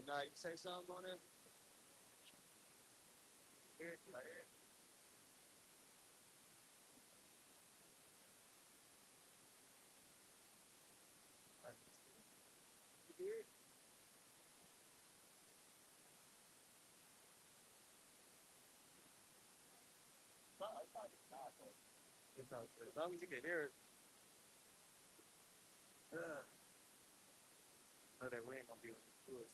Now you say something on it? Here, right here. Right. You hear it? No, it's not. It's not. It's not. As long as you can hear it. No, that we ain't gonna be able to do it.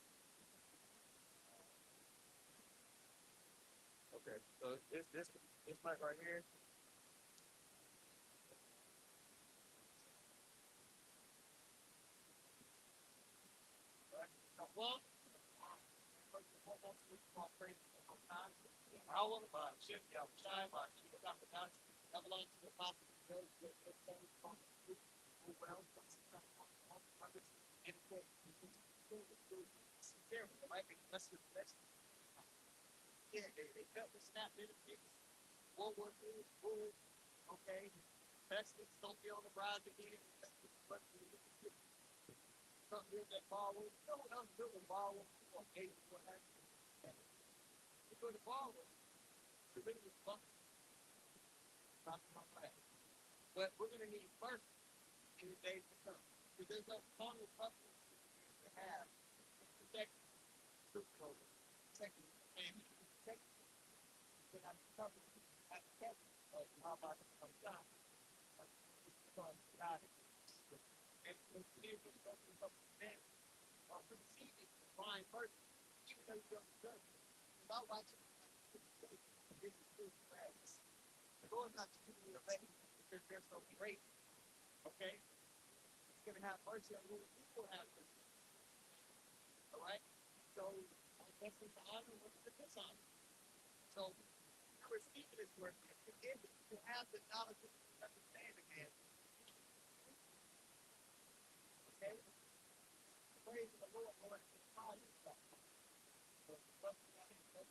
Okay. So this mic right here. Right? Now, well, first and foremost, we want praise for the time. Our ship, our time, our keep it up and down. Have a lot to the possible. Well, there might be less than less. Yeah, they felt the snap benefits. World War II is cool. Okay. Texas don't be on the rise again. But something that ball was. No one else building ball was. Okay, what happened? Because the ball was. The ring was bumping. Not my flag. But we're going to need first in the days to come. Because there's no longer public to have protect troop code. Protect and protect that I'm covered. At the captain. How about it comes down? Because God and continue to something from them. Proceeding to find person. Even though you don't judge. Without watching this is true practice. The Lord not to give you a lady because there's no grace. Okay? He's going to have mercy on who he will have mercy. All right? So, what's the honor? What's the dishonor? So, receiving this word, to have the knowledge of understanding again. Okay? Praise the Lord, Lord, and find yourself. So, what's the honor? So,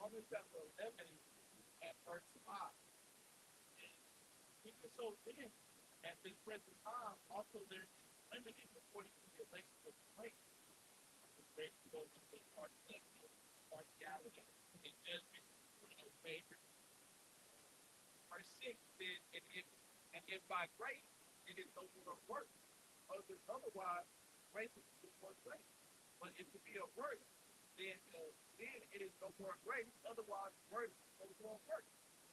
almost got the 11 at verse 5. Even so, then, at this present time, also there's limited according to the election of the place. There's goes to the partiality and judgment for no favor. Verse 6 says, and if by grace it is no more of work, otherwise grace is no more grace. But if it be a work, then it is no more grace, otherwise work is no more work.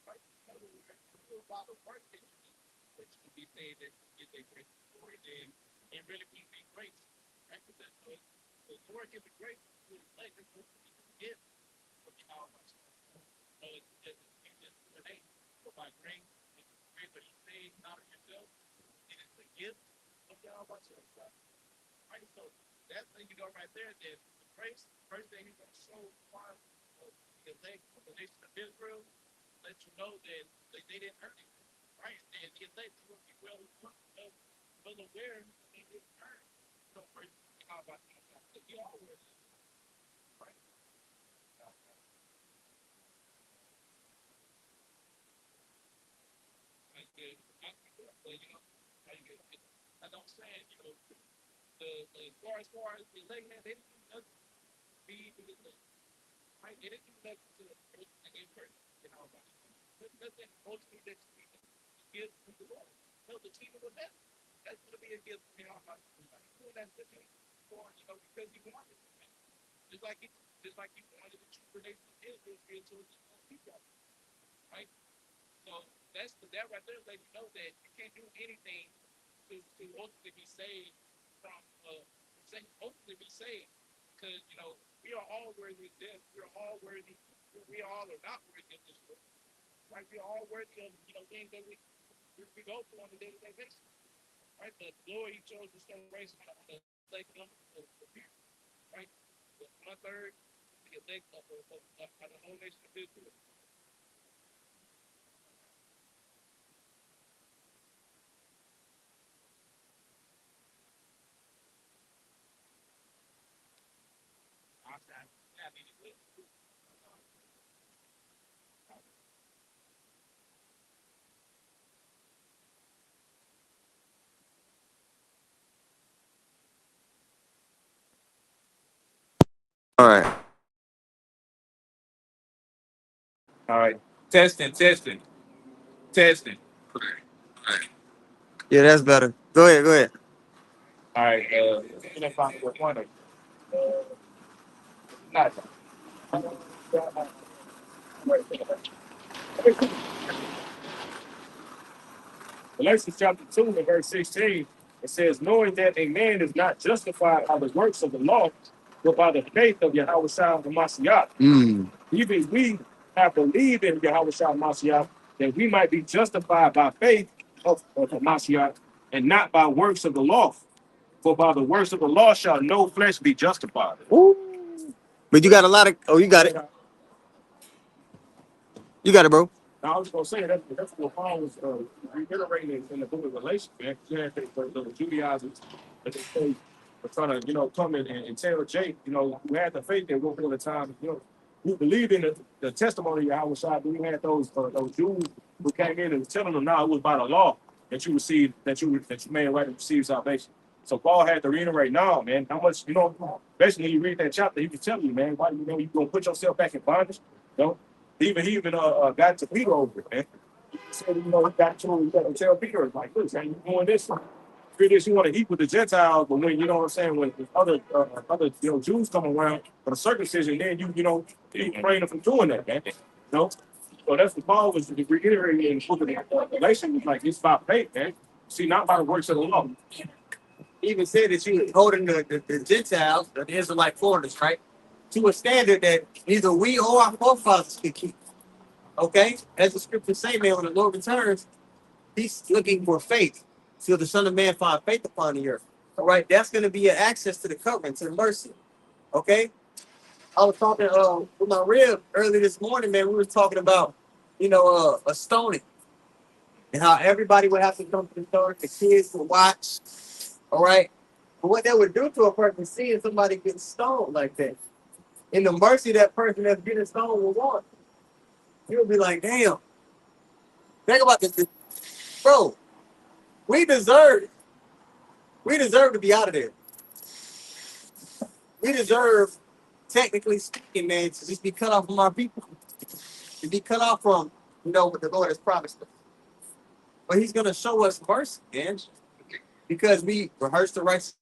Right? In other words, it's still about the work that you do, which could be saying that is a grace story, then it really means a grace. Right? Because the Lord gives a grace to his legs, it's supposed to be a gift from Yahweh. So it's just the name. So by grace, it's grace that you saved, not of yourself, it is the gift of Yahweh. Right? So that's when you go right there, then the grace, first thing he's going to show the elect of the nation of Israel, let you know that they didn't earn it. Right? And the elect will be well aware that they didn't earn it. So first, how about that? You always, right? Like, you know, like, I don't say, you know, as far as the elect, they didn't do nothing to be the elect. Right? They didn't do nothing to the person that gave birth. You know, nothing mostly that you give to the Lord. No, the kingdom of heaven. That's going to be a gift from your heart. That's the thing for, you know, because you wanted it. Just like it, just like you wanted the true nation of Israel to the people. Right? So that right there lets you know that you can't do anything to ultimately be saved from ultimately be saved. Because, you know, we are all worthy of death. We are all worthy. We all are not worthy of this world. Right? We are all worthy of, you know, things that we go through on a daily basis. Right? The glory he chose to show grace on the elect of the people. Right? The one third, the elect of the whole nation of Israel. All right. All right. Testing, testing, testing. Yeah, that's better. Go ahead. Go ahead. All right. Let's find what one of not. Galatians chapter 2 and verse 16, it says, knowing that a man is not justified by the works of the law, but by the faith of Yahweh Shah Mashiach. Mm. Even we have believed in Yahweh Shah Mashiach, that we might be justified by faith of the Mashiach, and not by works of the law. For by the works of the law shall no flesh be justified. Woo. But you got a lot of. Oh, you got it. You got it, bro. Now, I was going to say that's what Paul was reiterating in the book of Galatians, man. You had the Judaizers that they say were trying to, come in and tell Jake, who had the faith at one point in time, who believed in the testimony of Yahweh Shai, but you had those Jews who came in and was telling them, no, it was by the law that you received, that you made right to receive salvation. So Paul had to reiterate, no, man, how much, basically you read that chapter, he was telling you, man, why you gonna put yourself back in bondage? You know? He even got to Peter over it, man. He said, he got to tell Peter, like, look, man, you doing this. For this, you want to eat with the Gentiles, but when you know what I'm saying, when other Jews come around for the circumcision, then you praying them from doing that, man. So that's what Paul was reiterating in the book of Galatians, like it's by faith, man. See, not by the works of the law. He even said that you was holding the Gentiles, the Israelite foreigners, right, to a standard that neither we or our forefathers could keep. Okay? As the scriptures say, man, when the Lord returns, he's looking for faith. So the Son of Man find faith upon the earth. All right, that's going to be an access to the covenant, to the mercy. Okay? I was talking with my rib early this morning, man. We were talking about, a stoning and how everybody would have to come to the stone. The kids would watch. All right. But what that would do to a person seeing somebody get stoned like that, and the mercy that person that's getting stoned will want, you'll be like, damn, think about this. Bro, we deserve it. We deserve to be out of there. We deserve, technically speaking, man, to just be cut off from our people. To be cut off from, what the Lord has promised us. But he's going to show us mercy, man, because we rehearse the righteous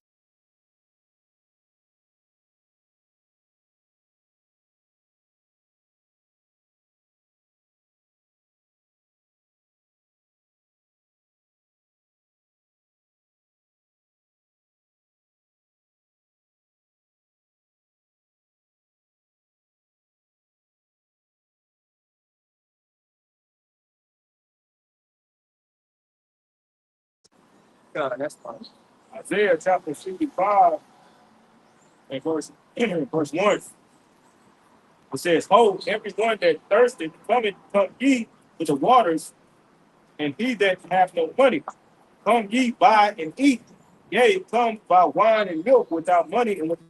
God. That's fine. Isaiah chapter 65 and verse 1. It says, "Ho, everyone that thirsteth, come ye to the waters, and he that hath no money, come ye buy and eat. Yea, come buy wine and milk without money and without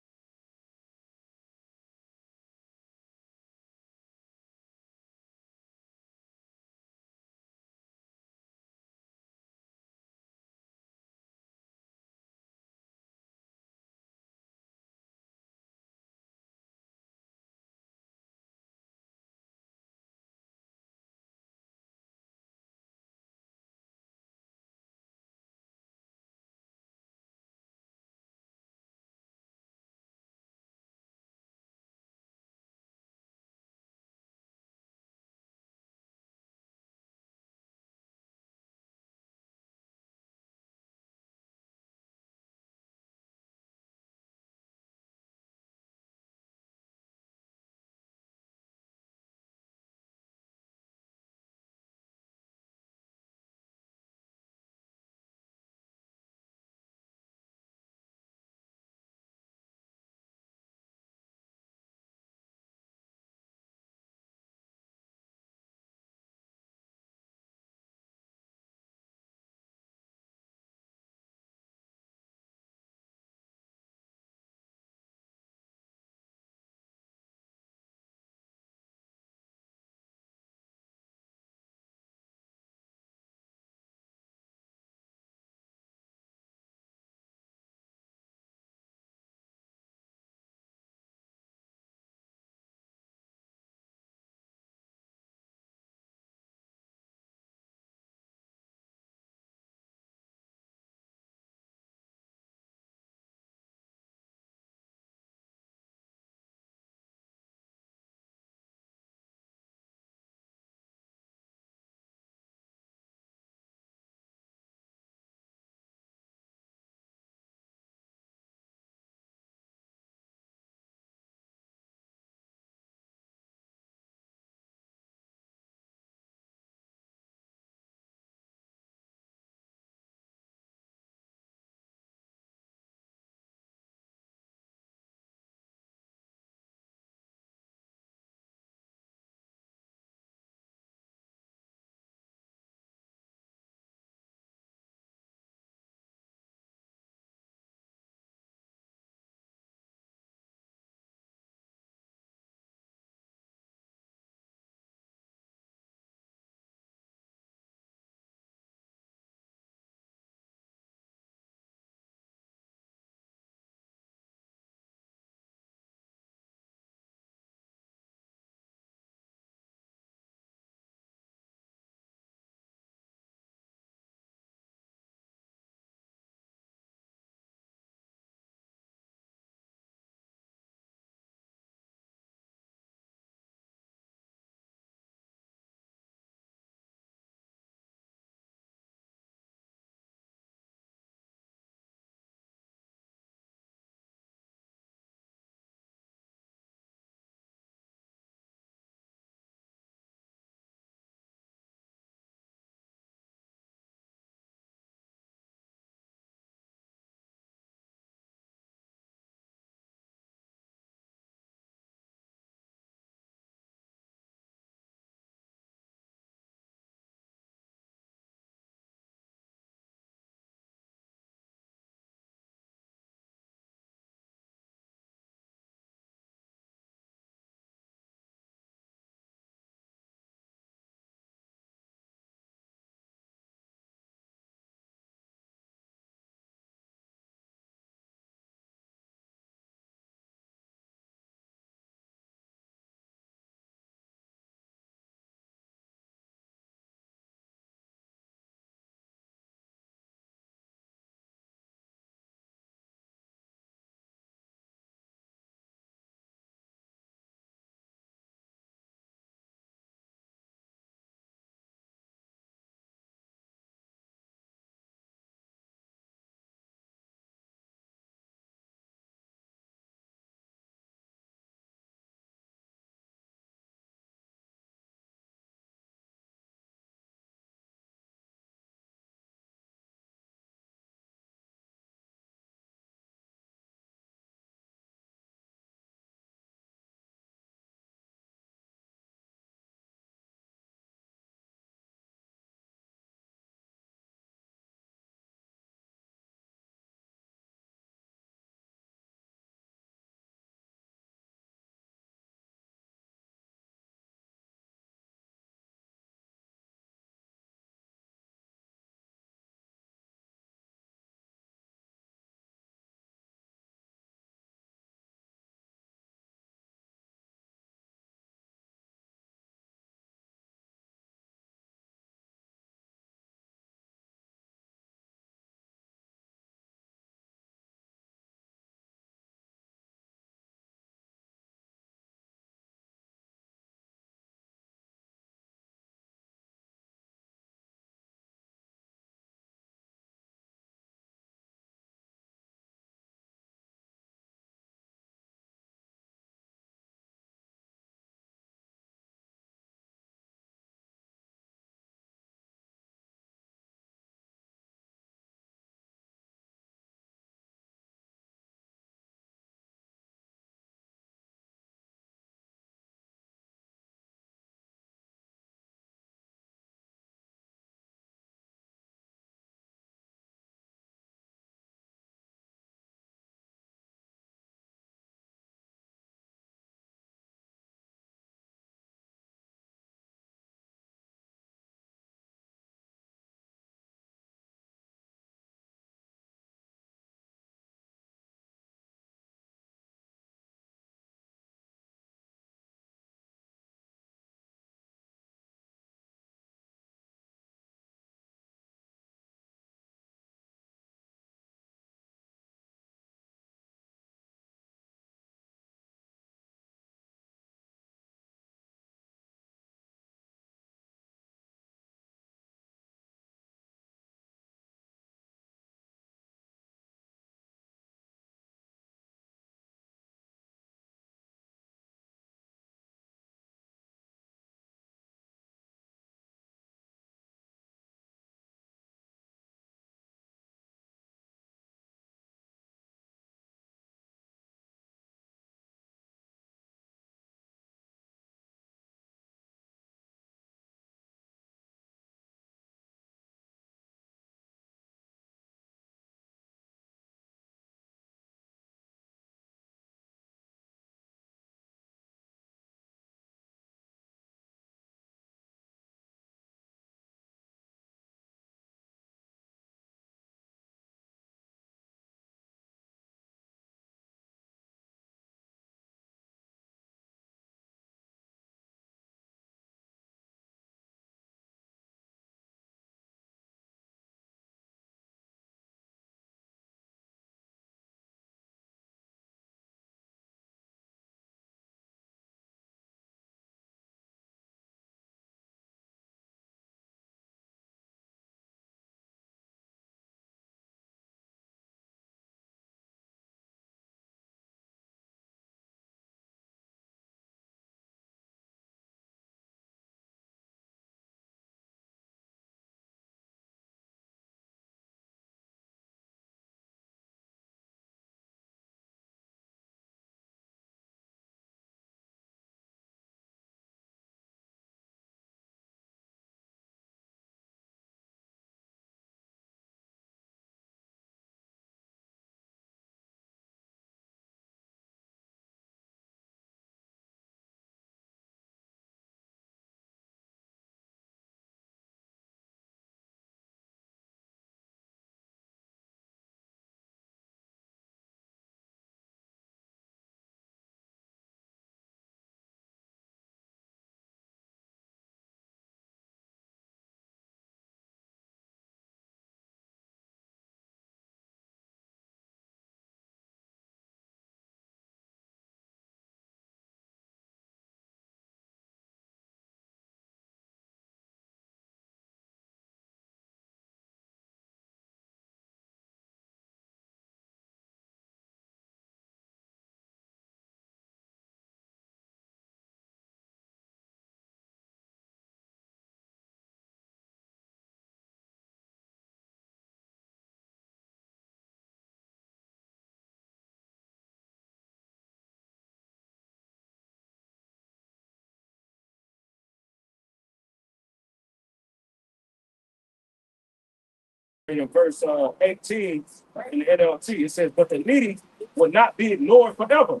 in verse 18 in the NLT. It says, "But the needy will not be ignored forever.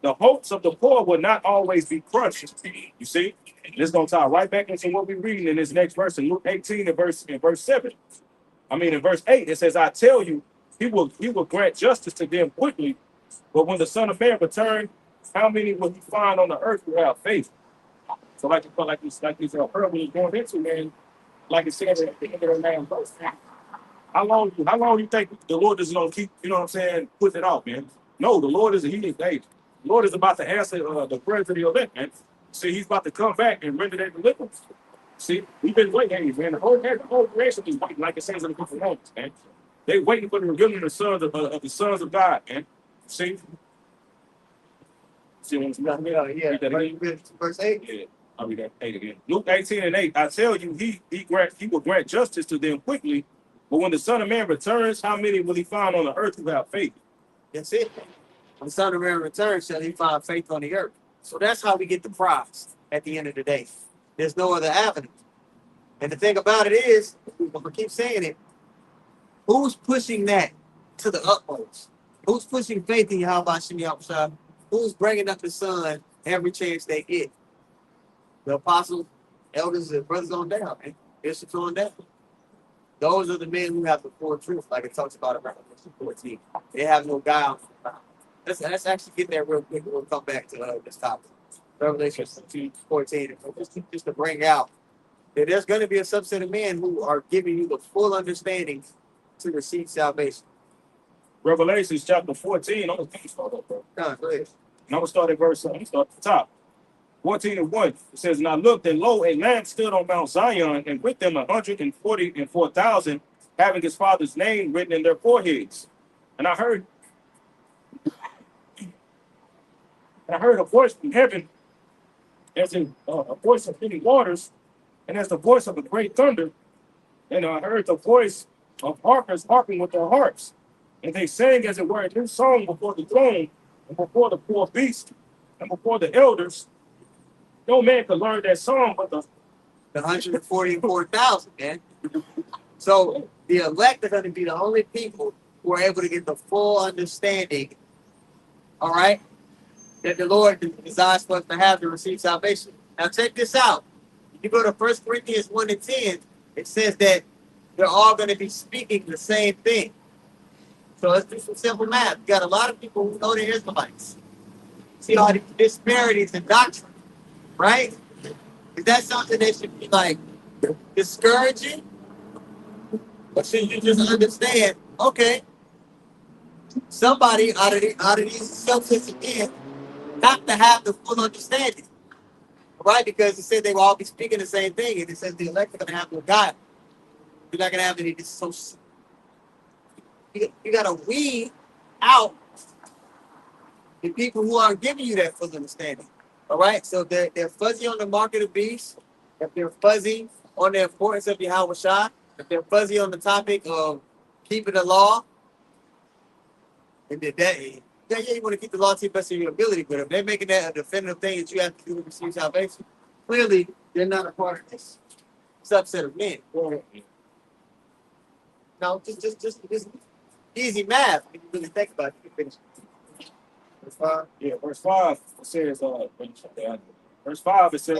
The hopes of the poor will not always be crushed." You see, this is gonna tie right back into what we're reading in this next verse in Luke 18 and verse 7. In verse 8, it says, "I tell you, he will grant justice to them quickly. But when the Son of Man returns, how many will he find on the earth who have faith?" So like this parable is going into, man, like it says at the end of the last verse. How long you think the Lord is gonna keep, you know what I'm saying, putting it off, man? No, the Lord is the Lord is about to answer the prayers of the elect, man. See, he's about to come back and render their deliverance. See, we've been waiting, man. The whole creation is waiting, like it says in the book of Romans, man. They waiting for the revealing of the sons of God, man. See, what I'm saying? Yeah. Verse 8. Yeah. I'll read that 8 again. Luke 18 and 8. "I tell you, he will grant justice to them quickly. But when the Son of Man returns, how many will he find on the earth who have faith?" That's it. When the Son of Man returns, shall he find faith on the earth. So that's how we get the prize at the end of the day. There's no other avenue. And the thing about it is, we keep saying it, who's pushing that to the utmost? Who's pushing faith in Yahweh Shem Yahushua? Who's bringing up the Son every chance they get? The apostles, elders, and brothers on down, man. Bishops on down. Those are the men who have the full truth, like it talks about in Revelation 14. They have no guile. Let's actually get there real quick. We'll come back to this topic. Revelation 14, just to bring out that there's going to be a subset of men who are giving you the full understanding to receive salvation. Revelation chapter 14. I'm going to start up, bro. Go ahead. And I'm going to start at verse, I'm going to start at the top. 14 and 1. It says, "And I looked, and lo, a Lamb stood on Mount Zion, and with them 144,000, having his Father's name written in their foreheads. And I heard a voice from heaven, as in a voice of many waters, and as the voice of a great thunder. And I heard the voice of harpers harping with their harps. And they sang, as it were, a new song before the throne, and before the poor beast, and before the elders. No man could learn that song but the 144,000, man. So the elect are going to be the only people who are able to get the full understanding, all right, that the Lord desires for us to have to receive salvation. Now check this out. If you go to 1 Corinthians 1 and 10, it says that they're all going to be speaking the same thing. So let's do some simple math. You got a lot of people who know the Israelites. See all these disparities in doctrine, right? Is that something that should be like discouraging? Or should you just understand, okay, somebody out of these subsets again not to have the full understanding, right? Because it said they will all be speaking the same thing, and it says the elect are going to have no God. You're not going to have any. So you got to weed out the people who aren't giving you that full understanding. All right, so they're fuzzy on the mark of the beast. If they're fuzzy on the importance of Yahweh Shah, if they're fuzzy on the topic of keeping the law, and you want to keep the law to the best of your ability, but if they're making that a definitive thing that you have to do to receive salvation, clearly they're not a part of this subset of men. No, just easy math. If you really think about it, you can finish. verse 5. Yeah, verse 5 says, verse 5 it says,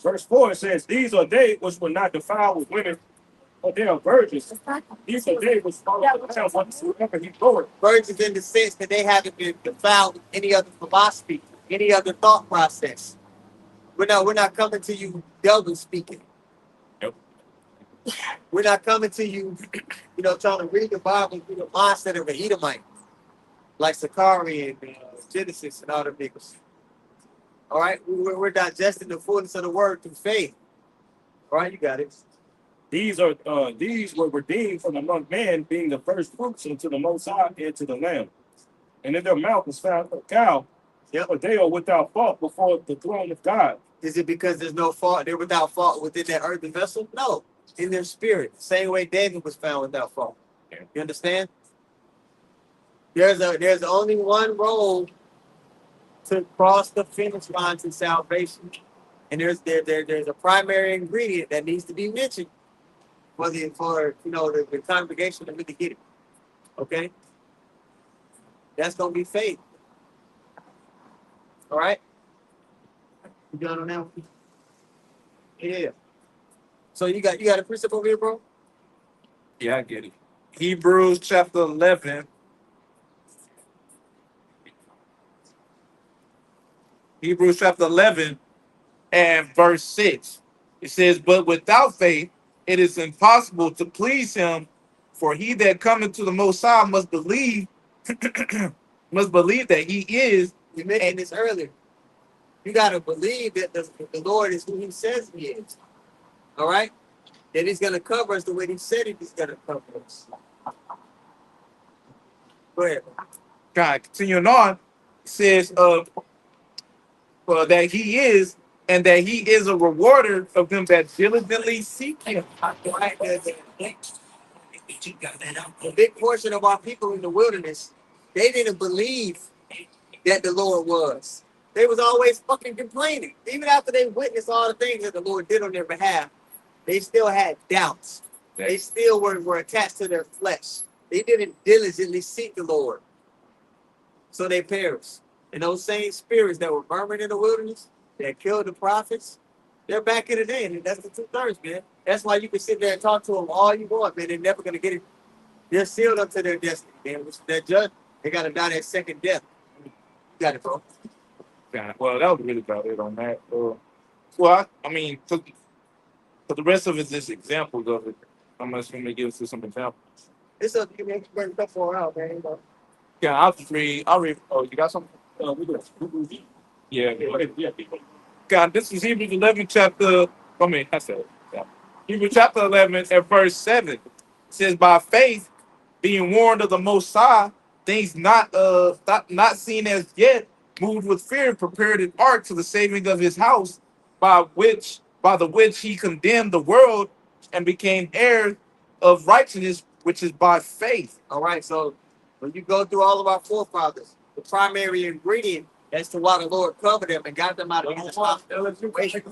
verse 4 it says, "These are they which were not defiled with women, but they are virgins. These are they which follow the Lamb whatsoever he goeth." Virgins in the sense that they haven't been defiled with any other philosophy, any other thought process. We're not coming to you double speaking. Yep. We're not coming to you, trying to read the Bible through the mindset of an Edomite, like Sakari and Genesis and all the niggas. All right, we're digesting the fullness of the word through faith. All right, you got it. These were redeemed from among men, being the first fruits unto the Most High and to the Lamb. And in their mouth was found a cow. Yep. But they are without fault before the throne of God. Is it because there's no fault? They're without fault within that earthen vessel? No, in their spirit. Same way David was found without fault. Yeah. You understand? There's only one road to cross the finish line to salvation, and there's a primary ingredient that needs to be mentioned. for the congregation to really get it. Okay, that's gonna be faith. All right, you done on that one? Yeah. So you got a precept over here, bro? Yeah, I get it. Hebrews chapter 11. Hebrews chapter 11 and verse 6. It says, "But without faith, it is impossible to please him, for he that cometh to the Most High must believe, must believe that he is." We mentioned this earlier. You gotta believe that the Lord is who He says He is. All right, that He's gonna cover us the way He said He's gonna cover us. Go ahead. God, continuing on, it says, that he is, and that he is a rewarder of them that diligently seek him. Right? A big portion of our people in the wilderness, they didn't believe that the Lord was. They was always fucking complaining. Even after they witnessed all the things that the Lord did on their behalf, they still had doubts. They still were attached to their flesh. They didn't diligently seek the Lord. So they perished. And those same spirits that were murmuring in the wilderness, that killed the prophets, they're back in the day. And that's the 2/3, man. That's why you can sit there and talk to them all you want, man. They're never going to get it. They're sealed up to their destiny, man. Which that judge, they got to die that second death. You got it, bro. God, well, that was really about it on that. Well, I mean, for the rest of it, just examples of it. I'm just going to give us some examples. It's up to you, man. Bring a couple around, man. Yeah, I'll just read. I'll read. Oh, you got something? Yeah. Yeah. God, this is Hebrews 11 chapter. I mean, I said, yeah. Hebrews chapter 11 and verse 7. It says, "By faith, being warned of the Most High, things not seen as yet, moved with fear, prepared an ark to the saving of his house, by the which he condemned the world and became heir of righteousness, which is by faith." All right, so when you go through all of our forefathers, the primary ingredient as to why the Lord covered them and got them out of his situation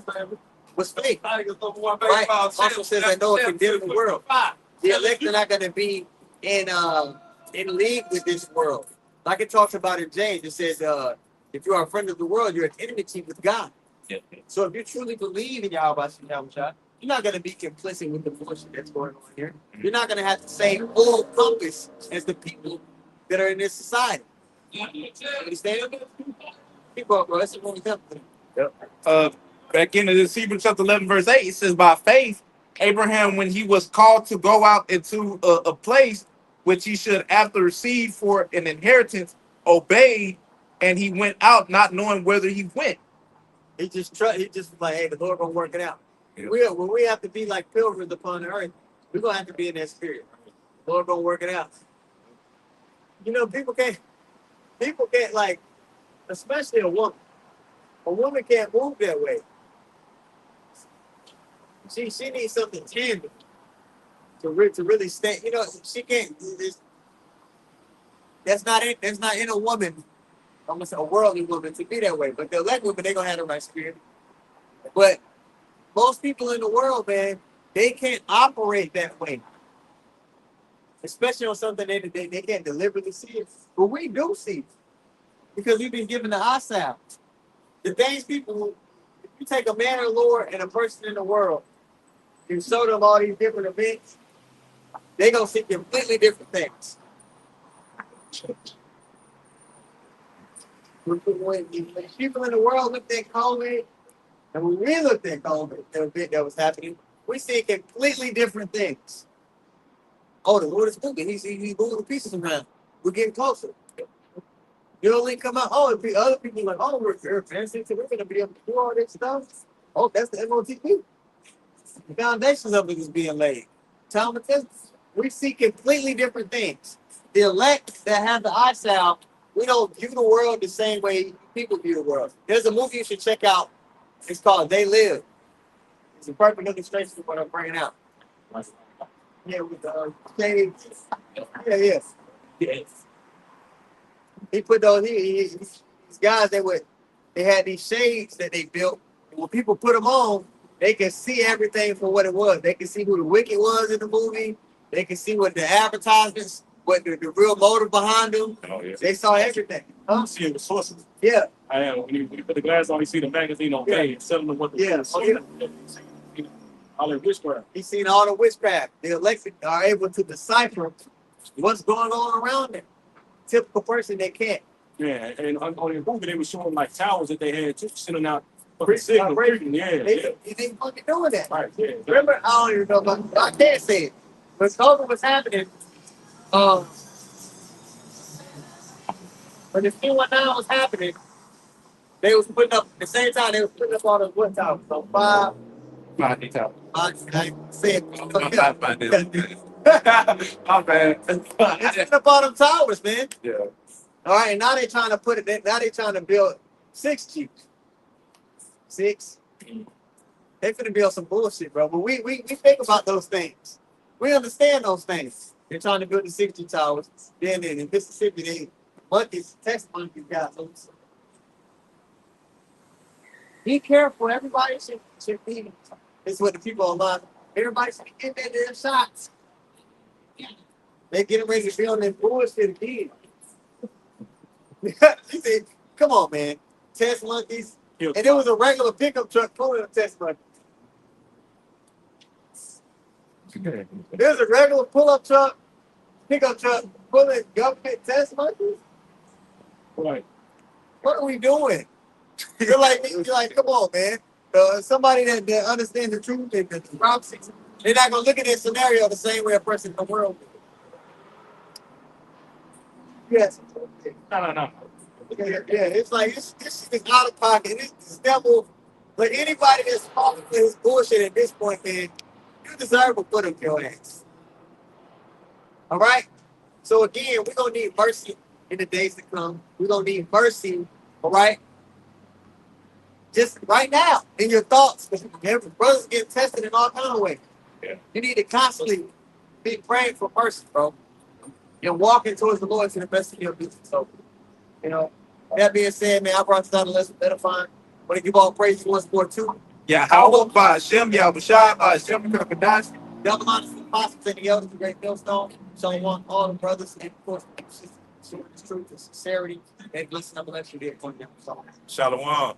was faith. Right? Also says that Noah condemned the world. The elect are not going to be in league with this world. Like it talks about in James, it says, if you are a friend of the world, you're at enmity with God. Yeah. So if you truly believe in Yahweh, you're not going to be complicit with the bullshit that's going on here. You're not going to have the same full compass as the people that are in this society. You understand? Keep up, bro. That's the only company. Back into this Hebrews chapter 11, verse 8, it says, "By faith, Abraham, when he was called to go out into a place which he should after receive for an inheritance, obeyed, and he went out not knowing whither he went." He just was like, hey, the Lord gonna work it out. Yeah. When we have to be like pilgrims upon the earth, we're gonna have to be in that spirit. The Lord gonna work it out. You know, people can't like, especially a woman. A woman can't move that way. She needs something tangible to really stay. You know, she can't. That's not in a woman. I'm gonna say a worldly woman to be that way. But the elect women, they gonna have the right spirit. But most people in the world, man, they can't operate that way. Especially on something they can't deliberately see it. But we do see it. Because we've been given the eye sound. The things people, if you take a man of the Lord and a person in the world, you show them all these different events, they're gonna see completely different things. When people in the world looked at COVID, and when we looked at COVID, the event that was happening, we see completely different things. Oh, the Lord is moving. He's moving the pieces around. We're getting closer. You only come out. Oh, other people like, oh, we're advancing, so we're going to be able to do all this stuff. Oh, that's the MOTP. The foundations of it is being laid. Thomas, we see completely different things. The elect that have the eye salve, we don't view the world the same way people view the world. There's a movie you should check out. It's called They Live. It's a perfect illustration of what I'm bringing out. Yeah, with the shades. Yeah. Yes. He put those. These guys they had these shades that they built. And when people put them on, they can see everything for what it was. They can see who the wicked was in the movie. They can see what the advertisements, what the real motive behind them. Oh yeah. They saw everything. Huh? You see the sources. Yeah. I am. When you put the glass on, you see the magazine on page, telling them what the all that witchcraft. He's seen all the witchcraft. The elected are able to decipher what's going on around them. Typical person, they can't. Yeah, and on the movie they were showing like towers that they had too, sending out signal. Yeah, They fucking doing that. right. Yeah. Remember, I don't even know about, I can't say it. When COVID was happening, when the C19 was happening, they was putting up, at the same time, they was putting up all the wood towers. So five, My detail. I said, My bad. it's putting up all them towers, man. Yeah. All right, and now they're trying to put it, now they're trying to build 6G. 6. They finna build some bullshit, bro. But we think about those things. We understand those things. They're trying to build the 60 towers. Then in Mississippi, they monkeys, test monkeys got loose. Be careful. Everybody should be. This is what the people online. Everybody should be getting their shots. They're getting ready to build that bullshit again. You see, come on, man. Test monkeys. And it was a regular pickup truck pulling a test monkey. There's a regular pull-up truck, pickup truck, pulling government test monkeys. Right. What are we doing? You're like, come on, man. Somebody that understands the truth and the prophecies, they're not gonna look at this scenario the same way a person in the world would. Yes. No. Yeah, it's like this shit is out of pocket. This devil, like anybody that's falling for his bullshit at this point, man, you deserve a foot of your ass. All right? So again, we're gonna need mercy in the days to come. We're gonna need mercy, all right? Just right now, in your thoughts. Brothers get tested in all kinds of ways. Yeah. You need to constantly be praying for mercy, bro. And walking towards the Lord to the best of your ability. So, you know, that being said, man, I brought this out a lesson edifying. Want to give all praise once more too. Yeah, how by Hashem, Yahushua, Hashem, Kirkadash. Double honors to the apostles and the elders, the great millstone. So I want all the brothers and of course, the truth and sincerity and blessing. I'm going to let you there. Shalom.